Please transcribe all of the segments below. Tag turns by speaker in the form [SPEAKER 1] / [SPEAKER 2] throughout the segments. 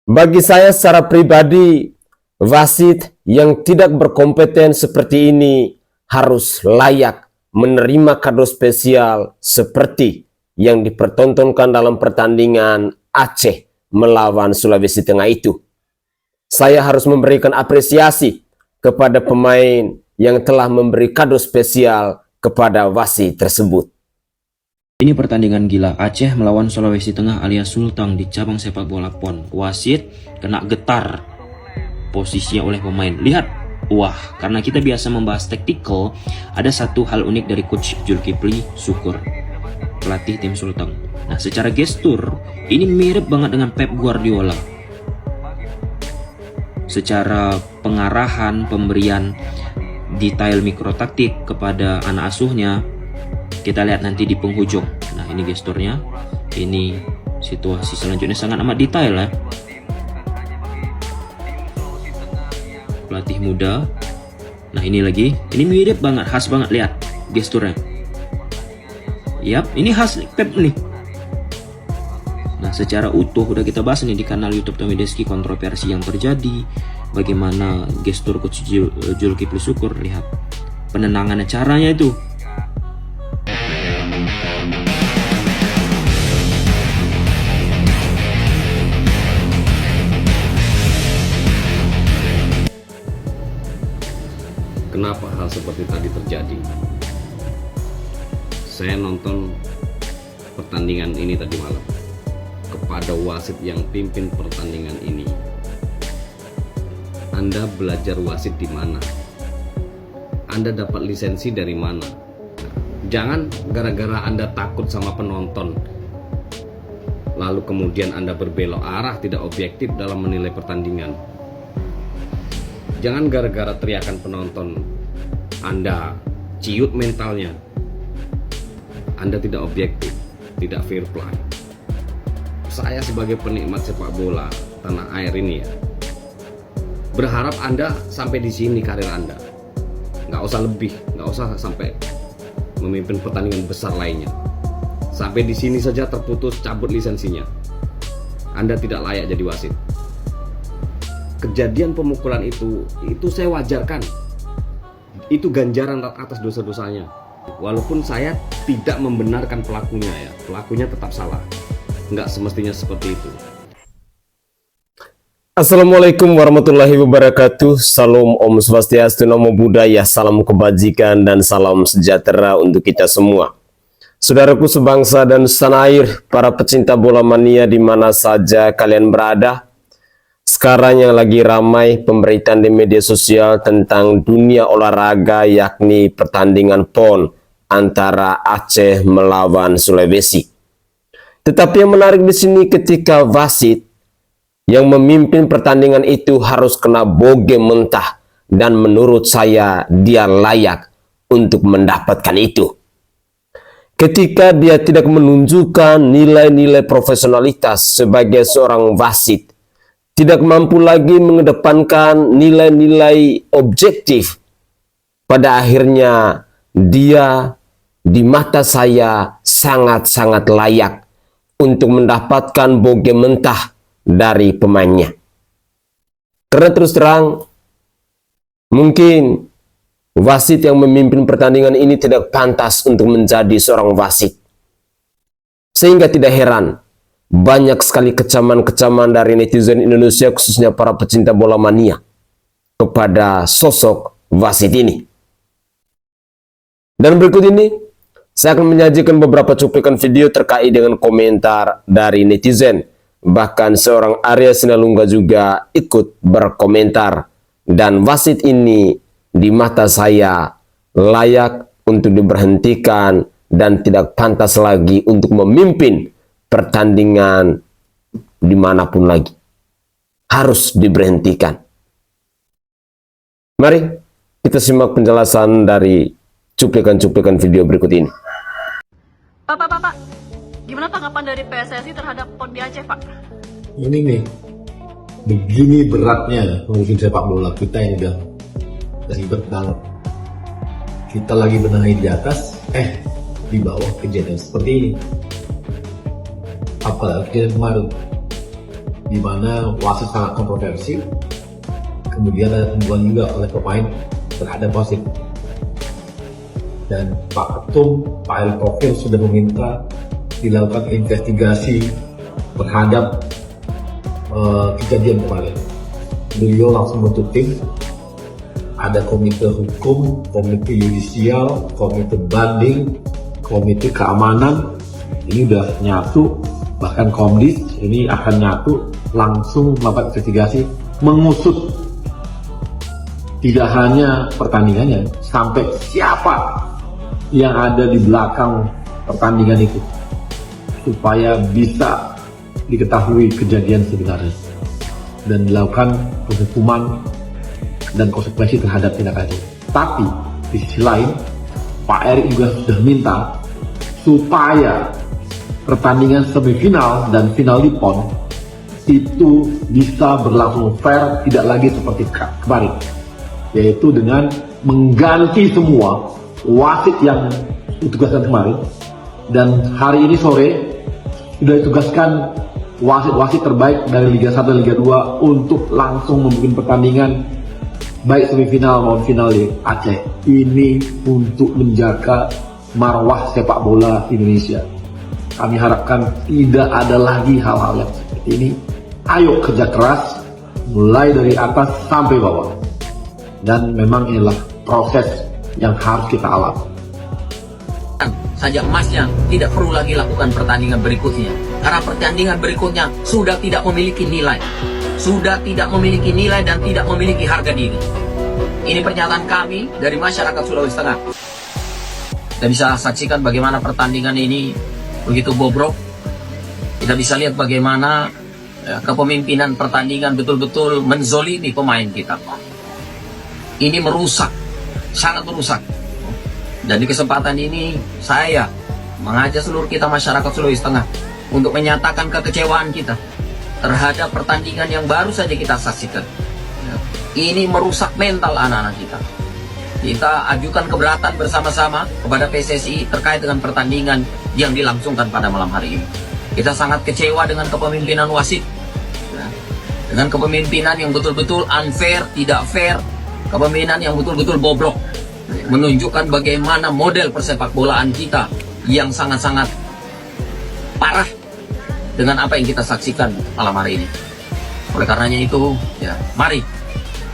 [SPEAKER 1] Bagi saya secara pribadi, wasit yang tidak berkompeten seperti ini harus layak menerima kado spesial seperti yang dipertontonkan dalam pertandingan Aceh melawan Sulawesi Tengah itu. Saya harus memberikan apresiasi kepada pemain yang telah memberi kado spesial kepada wasit tersebut.
[SPEAKER 2] Ini pertandingan gila Aceh melawan Sulawesi Tengah alias Sultang di cabang sepak bola PON. Wasit kena getar posisinya oleh pemain. Lihat, wah, karena kita biasa membahas taktikal, ada satu hal unik dari coach Zulkifli Syukur, pelatih tim Sultang. Nah, secara gestur ini mirip banget dengan Pep Guardiola. Secara pengarahan, pemberian detail mikrotaktik kepada anak asuhnya, kita lihat nanti di penghujung. Nah, ini gesturnya, ini situasi selanjutnya sangat amat detail ya. Pelatih muda. Nah, ini lagi, ini mirip banget, khas banget, lihat gesturnya. Yap, ini khas Pep nih. Nah, secara utuh udah kita bahas nih di kanal YouTube Tommy Deski, kontroversi yang terjadi, bagaimana gestur coach Zulkifli Syukur. Lihat penenangannya, caranya itu.
[SPEAKER 3] Kenapa hal seperti tadi terjadi? Saya nonton pertandingan ini tadi malam. Kepada wasit yang pimpin pertandingan ini, Anda belajar wasit di mana? Anda dapat lisensi dari mana? Jangan gara-gara Anda takut sama penonton, lalu kemudian Anda berbelok arah, tidak objektif dalam menilai pertandingan. Jangan gara-gara teriakan penonton Anda ciut mentalnya. Anda tidak objektif, tidak fair play. Saya sebagai penikmat sepak bola tanah air ini ya, berharap Anda sampai di sini karir Anda. Nggak usah lebih, nggak usah sampai memimpin pertandingan besar lainnya. Sampai di sini saja terputus, cabut lisensinya. Anda tidak layak jadi wasit. Kejadian pemukulan itu saya wajarkan. Itu ganjaran atas dosa-dosanya. Walaupun saya tidak membenarkan pelakunya ya, pelakunya tetap salah. Nggak semestinya seperti itu.
[SPEAKER 1] Assalamualaikum warahmatullahi wabarakatuh. Salam Om Swastiastu, Namo Buddhaya, salam kebajikan dan salam sejahtera untuk kita semua. Saudaraku sebangsa dan setanah air, para pecinta bola mania di mana saja kalian berada. Sekarang yang lagi ramai pemberitaan di media sosial tentang dunia olahraga, yakni pertandingan PON antara Aceh melawan Sulawesi. Tetapi yang menarik di sini ketika wasit yang memimpin pertandingan itu harus kena boge mentah, dan menurut saya dia layak untuk mendapatkan itu. Ketika dia tidak menunjukkan nilai-nilai profesionalitas sebagai seorang wasit, tidak mampu lagi mengedepankan nilai-nilai objektif, pada akhirnya dia di mata saya sangat-sangat layak untuk mendapatkan boge mentah dari pemainnya. Karena terus terang, mungkin wasit yang memimpin pertandingan ini tidak pantas untuk menjadi seorang wasit. Sehingga tidak heran, banyak sekali kecaman-kecaman dari netizen Indonesia, khususnya para pecinta bola mania, kepada sosok wasit ini. Dan berikut ini, saya akan menyajikan beberapa cuplikan video terkait dengan komentar dari netizen. Bahkan seorang Arya Sinalungga juga ikut berkomentar. Dan wasit ini di mata saya layak untuk diberhentikan dan tidak pantas lagi untuk memimpin pertandingan dimanapun lagi. Harus diberhentikan. Mari kita simak penjelasan dari cuplikan-cuplikan video berikut ini.
[SPEAKER 4] Pak, gimana tanggapan dari PSSI terhadap PON di Aceh, Pak?
[SPEAKER 5] Ini nih, begini beratnya mungkin sepak bola kita yang udah ribet banget. Kita lagi benahi di atas, di bawah kejadian seperti ini. Apalagi kejadian kemarin, di mana wasit sangat kontroversi. Kemudian ada temuan juga oleh pemain terhadap wasit. Dan Pak Ketum, Pak Erick Thohir sudah meminta dilakukan investigasi terhadap kejadian kemarin. Beliau langsung bentuk tim, ada komite hukum, komite yudisial, komite banding, komite keamanan, ini udah nyatu, bahkan Komdis ini akan nyatu, langsung melakukan investigasi, mengusut tidak hanya pertandingannya, sampai siapa yang ada di belakang pertandingan itu, supaya bisa diketahui kejadian sebenarnya dan dilakukan penghukuman dan konsekuensi terhadap tindakan itu. Tapi di sisi lain, Pak Erick juga sudah minta supaya pertandingan semifinal dan final di PON itu bisa berlangsung fair, tidak lagi seperti kemarin, yaitu dengan mengganti semua wasit yang ditugaskan kemarin, dan hari ini sore sudah ditugaskan wasit-wasit terbaik dari Liga 1 dan Liga 2 untuk langsung membuat pertandingan baik semifinal maupun final di Aceh. Ini untuk menjaga marwah sepak bola Indonesia. Kami harapkan tidak ada lagi hal-hal yang seperti ini. Ayo kerja keras, mulai dari atas sampai bawah. Dan memang inilah proses yang harus kita alami.
[SPEAKER 6] Saja emasnya tidak perlu lagi lakukan pertandingan berikutnya, karena pertandingan berikutnya sudah tidak memiliki nilai, dan tidak memiliki harga diri. Ini pernyataan kami dari masyarakat Sulawesi Tengah. Kita bisa saksikan bagaimana pertandingan ini begitu bobrok. Kita bisa lihat bagaimana kepemimpinan pertandingan betul-betul menzolimi pemain kita. Ini merusak, sangat merusak. Dan di kesempatan ini saya mengajak seluruh kita masyarakat Sulawesi Tengah untuk menyatakan kekecewaan kita terhadap pertandingan yang baru saja kita saksikan. Ini merusak mental anak-anak kita. Kita ajukan keberatan bersama-sama kepada PSSI terkait dengan pertandingan yang dilangsungkan pada malam hari ini. Kita sangat kecewa dengan kepemimpinan wasit, dengan kepemimpinan yang betul-betul unfair, tidak fair, kepemimpinan yang betul-betul bobrok, menunjukkan bagaimana model persepak bolaan kita yang sangat-sangat parah dengan apa yang kita saksikan malam hari ini. Oleh karenanya itu, mari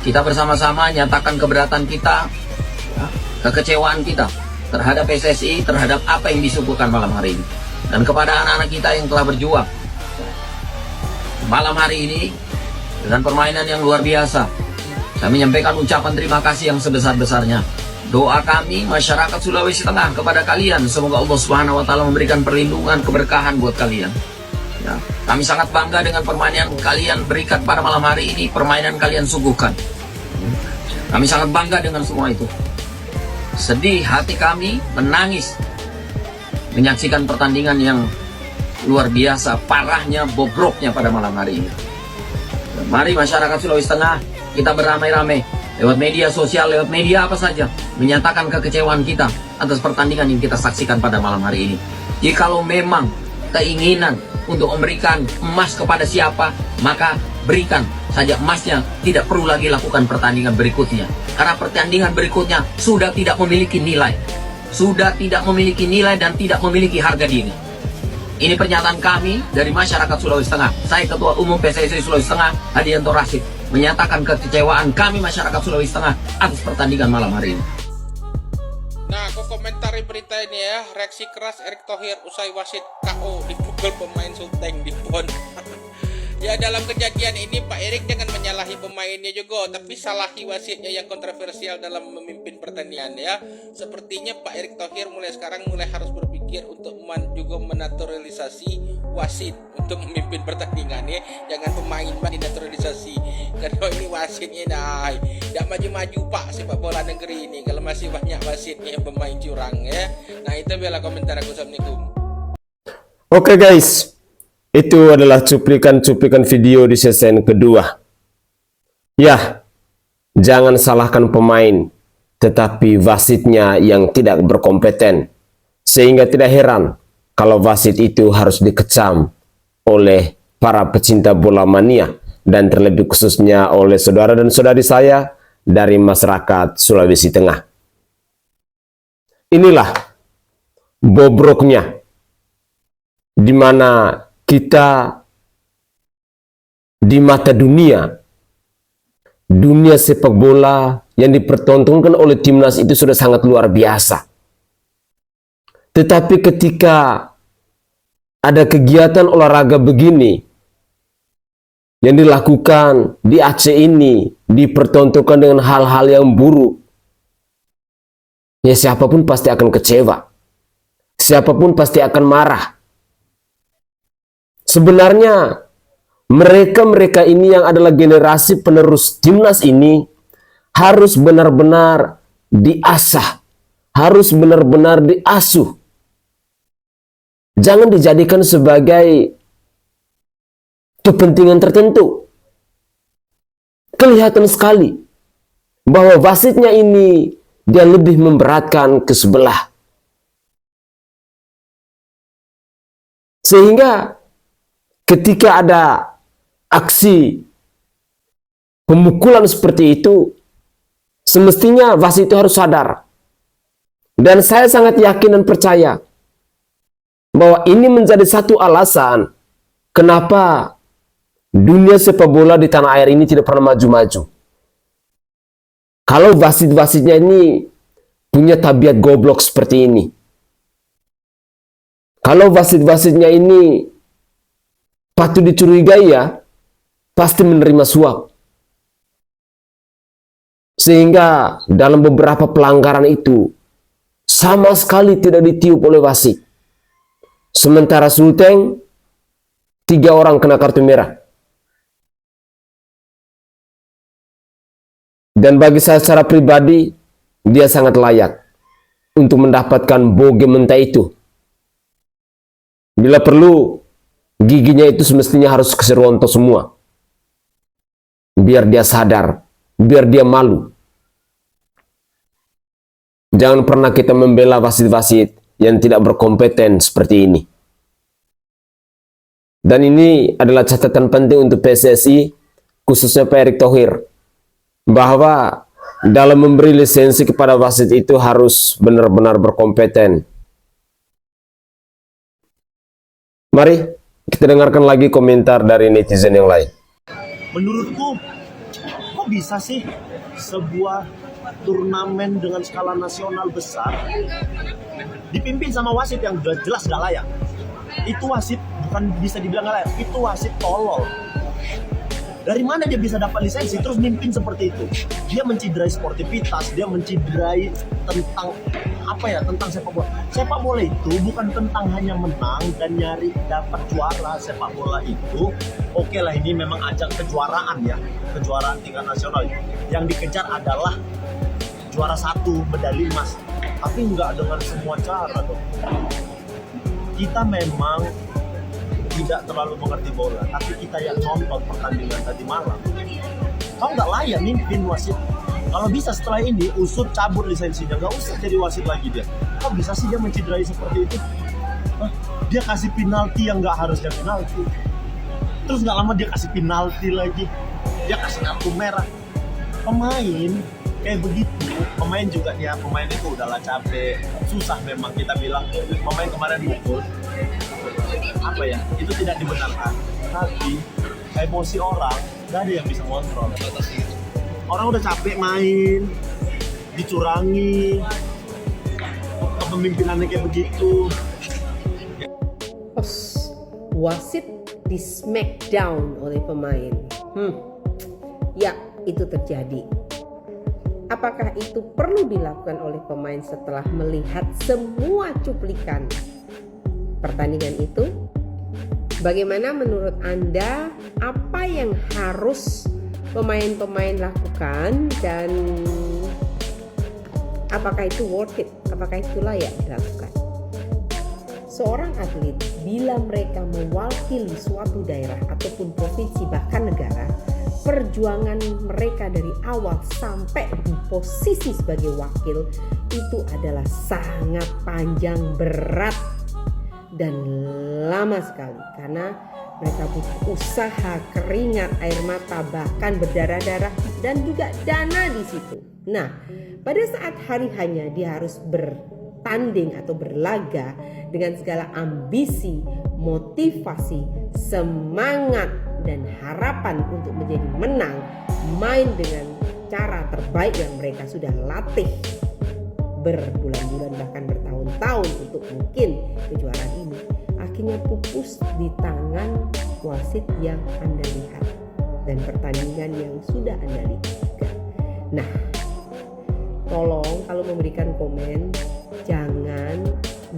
[SPEAKER 6] kita bersama-sama nyatakan keberatan kita, kekecewaan kita terhadap PSSI, terhadap apa yang disuguhkan malam hari ini. Dan kepada anak-anak kita yang telah berjuang malam hari ini dengan permainan yang luar biasa, saya menyampaikan ucapan terima kasih yang sebesar-besarnya. Doa kami masyarakat Sulawesi Tengah kepada kalian, semoga Allah Subhanahu wa taala memberikan perlindungan, keberkahan buat kalian. Kami sangat bangga dengan permainan kalian berikan pada malam hari ini, permainan kalian suguhkan. Kami sangat bangga dengan semua itu. Sedih hati kami, menangis menyaksikan pertandingan yang luar biasa, parahnya, bobroknya pada malam hari ini. Mari masyarakat Sulawesi Tengah, kita beramai-ramai lewat media sosial, lewat media apa saja, menyatakan kekecewaan kita atas pertandingan yang kita saksikan pada malam hari ini. Jikalau memang keinginan untuk memberikan emas kepada siapa, maka berikan saja emasnya, tidak perlu lagi lakukan pertandingan berikutnya, karena pertandingan berikutnya sudah tidak memiliki nilai, dan tidak memiliki harga diri. Ini pernyataan kami dari masyarakat Sulawesi Tengah. Saya Ketua Umum PSSI Sulawesi Tengah, Hadianto Rashid, menyatakan kekecewaan kami masyarakat Sulawesi Tengah atas pertandingan malam hari ini.
[SPEAKER 7] Nah, aku komentari berita ini ya. Reaksi keras Erick Thohir usai wasit KO dipukul pemain Sulteng di PON. Ya, dalam kejadian ini Pak Erick jangan menyalahi pemainnya juga, tapi salahi wasitnya yang kontroversial dalam memimpin pertandingan ya. Sepertinya Pak Erick Thohir mulai sekarang harus berpikir untuk juga menaturalisasi wasit untuk memimpin pertandingan ya. Jangan pemain dinaturalisasi. Karena ini wasitnya tidak maju-maju Pak sepak bola negeri ini kalau masih banyak wasitnya yang pemain curang ya. Nah, itu bela komentar aku. Assalamualaikum.
[SPEAKER 1] Oke guys, itu adalah cuplikan-cuplikan video di season kedua. Ya, jangan salahkan pemain, tetapi wasitnya yang tidak berkompeten. Sehingga tidak heran kalau wasit itu harus dikecam oleh para pecinta bola mania, dan terlebih khususnya oleh saudara dan saudari saya dari masyarakat Sulawesi Tengah. Inilah bobroknya, di mana kita di mata dunia sepak bola yang dipertontonkan oleh timnas itu sudah sangat luar biasa. Tetapi ketika ada kegiatan olahraga begini yang dilakukan di Aceh ini, dipertontonkan dengan hal-hal yang buruk, ya siapapun pasti akan kecewa. Siapapun pasti akan marah. Sebenarnya mereka ini yang adalah generasi penerus timnas ini harus benar-benar diasah, harus benar-benar diasuh. Jangan dijadikan sebagai kepentingan tertentu. Kelihatan sekali bahwa wasitnya ini dia lebih memberatkan ke sebelah. Sehingga ketika ada aksi pemukulan seperti itu, semestinya wasit itu harus sadar. Dan saya sangat yakin dan percaya bahwa ini menjadi satu alasan kenapa dunia sepak bola di tanah air ini tidak pernah maju-maju. Kalau wasit-wasitnya ini punya tabiat goblok seperti ini. Kalau wasit-wasitnya ini patut dicurigai, ya pasti menerima suap. Sehingga dalam beberapa pelanggaran itu sama sekali tidak ditiup oleh wasit. Sementara Sulteng 3 orang kena kartu merah. Dan bagi saya secara pribadi, dia sangat layak untuk mendapatkan boge mentah itu. Bila perlu, giginya itu semestinya harus keserontok semua. Biar dia sadar, biar dia malu. Jangan pernah kita membela wasit-wasit yang tidak berkompeten seperti ini. Dan ini adalah catatan penting untuk PSSI, khususnya Pak Erick Thohir, bahwa dalam memberi lisensi kepada wasit itu harus benar-benar berkompeten. Mari kita dengarkan lagi komentar dari netizen yang lain.
[SPEAKER 8] Menurutku, kok bisa sih sebuah turnamen dengan skala nasional besar dipimpin sama wasit yang udah jelas gak layak? Itu wasit bukan bisa dibilang gak layak, itu wasit tolol. Dari mana dia bisa dapat lisensi terus mimpin seperti itu? Dia menciderai sportivitas, dia menciderai tentang tentang sepak bola. Sepak bola itu bukan tentang hanya menang dan nyari dapat juara. Sepak bola itu oke lah, ini memang ajang kejuaraan ya, kejuaraan tingkat nasional. Yang dikejar adalah juara 1, medali emas. Tapi nggak dengan semua cara dong. Kita memang tidak terlalu mengerti bola, tapi kita yang nonton pertandingan tadi malam, kau nggak layak mimpin wasit. Kalau bisa setelah ini usut cabut lisensinya, nggak usah jadi wasit lagi dia. Kok bisa sih dia menciderai seperti itu? Dia kasih penalti yang nggak harusnya penalti, terus nggak lama dia kasih penalti lagi, dia kasih kartu merah. Pemain kayak begitu, pemain juga ya, pemain itu udahlah capek, susah memang kita bilang pemain kemarin mukul, itu tidak dibenarkan, tapi emosi orang gak ada yang bisa kontrol. Orang udah capek main, dicurangi, kepemimpinannya kayak begitu.
[SPEAKER 9] Wasit di smackdown oleh pemain. Ya, itu terjadi. Apakah itu perlu dilakukan oleh pemain setelah melihat semua cuplikan pertandingan itu? Bagaimana menurut Anda, apa yang harus pemain-pemain lakukan dan apakah itu worth it? Apakah itu layak dilakukan? Seorang atlet bila mereka mewakili suatu daerah ataupun provinsi bahkan negara, perjuangan mereka dari awal sampai di posisi sebagai wakil itu adalah sangat panjang, berat dan lama sekali, karena Mereka butuh usaha, keringat, air mata, bahkan berdarah-darah dan juga dana di situ. Nah, pada saat hari hanya dia harus bertanding atau berlaga dengan segala ambisi, motivasi, semangat, dan harapan untuk menjadi menang, main dengan cara terbaik yang mereka sudah latih berbulan-bulan bahkan bertahun-tahun untuk mungkin kejuaraan ini, akhirnya pupus di tangan wasit yang Anda lihat dan pertandingan yang sudah Anda lihat juga. Nah, tolong kalau memberikan komen jangan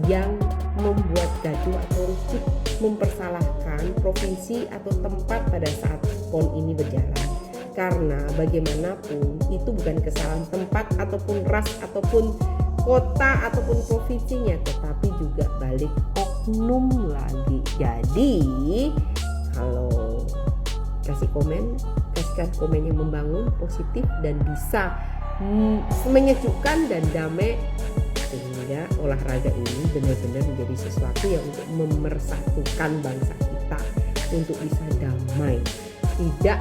[SPEAKER 9] yang membuat gaduh atau rusuh, mempersalahkan provinsi atau tempat pada saat PON ini berjalan. Karena bagaimanapun itu bukan kesalahan tempat ataupun ras ataupun kota ataupun provinsinya, tetapi juga balik oknum lagi. Jadi kalau kasih komen, kasihkan komen yang membangun, positif dan bisa menyejukkan dan damai, sehingga olahraga ini benar-benar menjadi sesuatu yang untuk memersatukan bangsa kita untuk bisa damai, tidak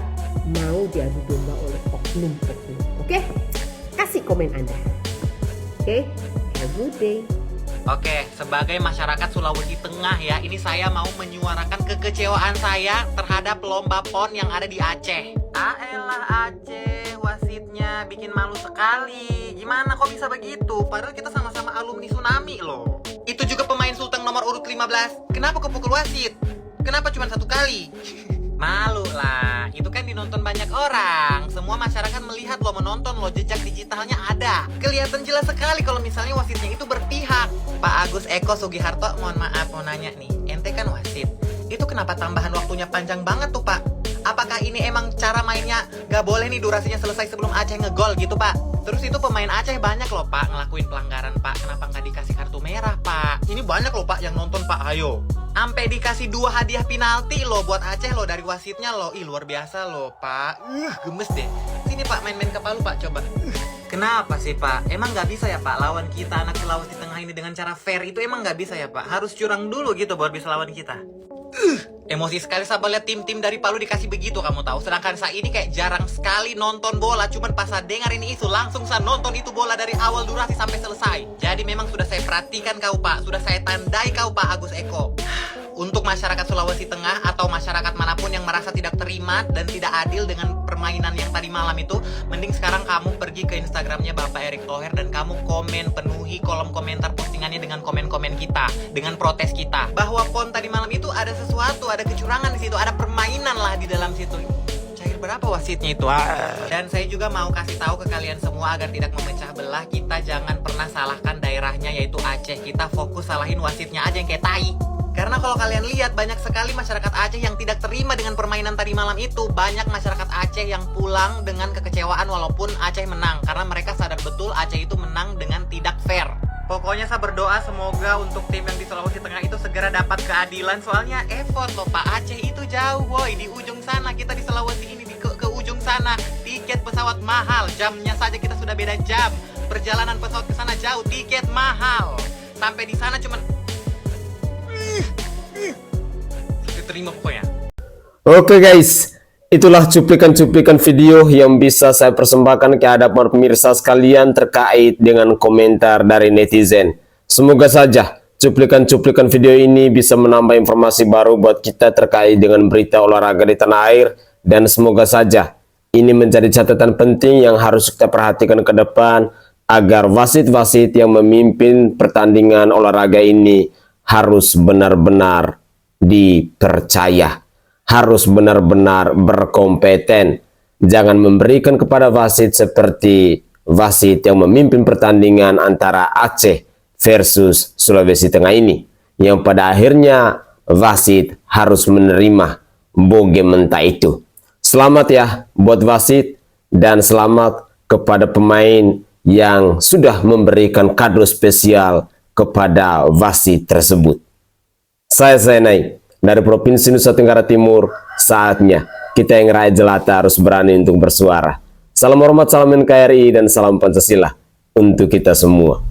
[SPEAKER 9] mau diadu domba oleh oknum-oknum. Oke? Kasih komen Anda. Oke? Have a good day.
[SPEAKER 10] Oke, sebagai masyarakat Sulawesi Tengah ya, ini saya mau menyuarakan kekecewaan saya terhadap lomba PON yang ada di Aceh. Aelah Aceh, wasitnya bikin malu sekali. Gimana kok bisa begitu? Padahal kita sama-sama alumni tsunami loh. Itu juga pemain Sulteng nomor urut 15. Kenapa kepukul wasit? Kenapa cuma 1 kali? Malu lah, itu kan dinonton banyak orang. Semua masyarakat melihat lo, menonton lo, jejak digitalnya ada. Kelihatan jelas sekali kalau misalnya wasitnya itu berpihak. Pak Agus Eko Sugiharto, mohon maaf mau nanya nih, ente kan wasit, itu kenapa tambahan waktunya panjang banget tuh Pak? Apakah ini emang cara mainnya gak boleh nih durasinya selesai sebelum Aceh ngegol gitu Pak? Terus itu pemain Aceh banyak loh Pak ngelakuin pelanggaran Pak. Kenapa nggak dikasih kartu merah Pak? Ini banyak loh Pak yang nonton Pak, ayo. Sampai dikasih 2 hadiah penalti loh buat Aceh loh dari wasitnya loh. Ih luar biasa loh Pak. Gemes deh. Sini Pak main-main ke Palu Pak, coba. Kenapa sih Pak? Emang nggak bisa ya Pak lawan kita anak Sulawesi Tengah ini dengan cara fair itu emang nggak bisa ya Pak? Harus curang dulu gitu baru bisa lawan kita. Emosi sekali sabar lihat tim-tim dari Palu dikasih begitu kamu tahu. Sedangkan saya ini kayak jarang sekali nonton bola. Cuman pas saya dengar ini isu langsung saya nonton itu bola dari awal durasi sampai selesai. Jadi memang sudah saya perhatikan kau Pak. Sudah saya tandai kau Pak Agus Eko. Untuk masyarakat Sulawesi Tengah atau masyarakat manapun yang merasa tidak terima dan tidak adil dengan permainan yang tadi malam itu, mending sekarang kamu pergi ke Instagramnya Bapak Erick Thohir dan kamu komen, penuhi kolom komentar postingannya dengan komen-komen kita, dengan protes kita bahwa PON tadi malam itu ada sesuatu, ada kecurangan di situ, ada permainan lah di dalam situ. Cair berapa wasitnya itu? Dan saya juga mau kasih tahu ke kalian semua agar tidak memecah belah, kita jangan pernah salahkan daerahnya yaitu Aceh. Kita fokus salahin wasitnya aja yang kayak tai. Karena kalau kalian lihat banyak sekali masyarakat Aceh yang tidak terima dengan permainan tadi malam itu. Banyak masyarakat Aceh yang pulang dengan kekecewaan walaupun Aceh menang. Karena mereka sadar betul Aceh itu menang dengan tidak fair. Pokoknya saya berdoa semoga untuk tim yang di Sulawesi Tengah itu segera dapat keadilan. Soalnya effort loh Pak, Aceh itu jauh boy, di ujung sana. Kita di Sulawesi ini ke ujung sana. Tiket pesawat mahal, jamnya saja kita sudah beda jam. Perjalanan pesawat ke sana jauh, tiket mahal. Sampai di sana cuman terima pokoknya.
[SPEAKER 1] Oke guys, itulah cuplikan-cuplikan video yang bisa saya persembahkan ke hadapan pemirsa sekalian terkait dengan komentar dari netizen. Semoga saja cuplikan-cuplikan video ini bisa menambah informasi baru buat kita terkait dengan berita olahraga di tanah air, dan semoga saja ini menjadi catatan penting yang harus kita perhatikan ke depan agar wasit-wasit yang memimpin pertandingan olahraga ini harus benar-benar dipercaya, harus benar-benar berkompeten. Jangan memberikan kepada wasit seperti wasit yang memimpin pertandingan antara Aceh versus Sulawesi Tengah ini, yang pada akhirnya wasit harus menerima boge mentah itu. Selamat ya buat wasit, dan selamat kepada pemain yang sudah memberikan kado spesial kepada wasit tersebut. Saya Zainai dari Provinsi Nusa Tenggara Timur. Saatnya kita yang rakyat jelata harus berani untuk bersuara. Salam hormat, salam NKRI, dan salam Pancasila untuk kita semua.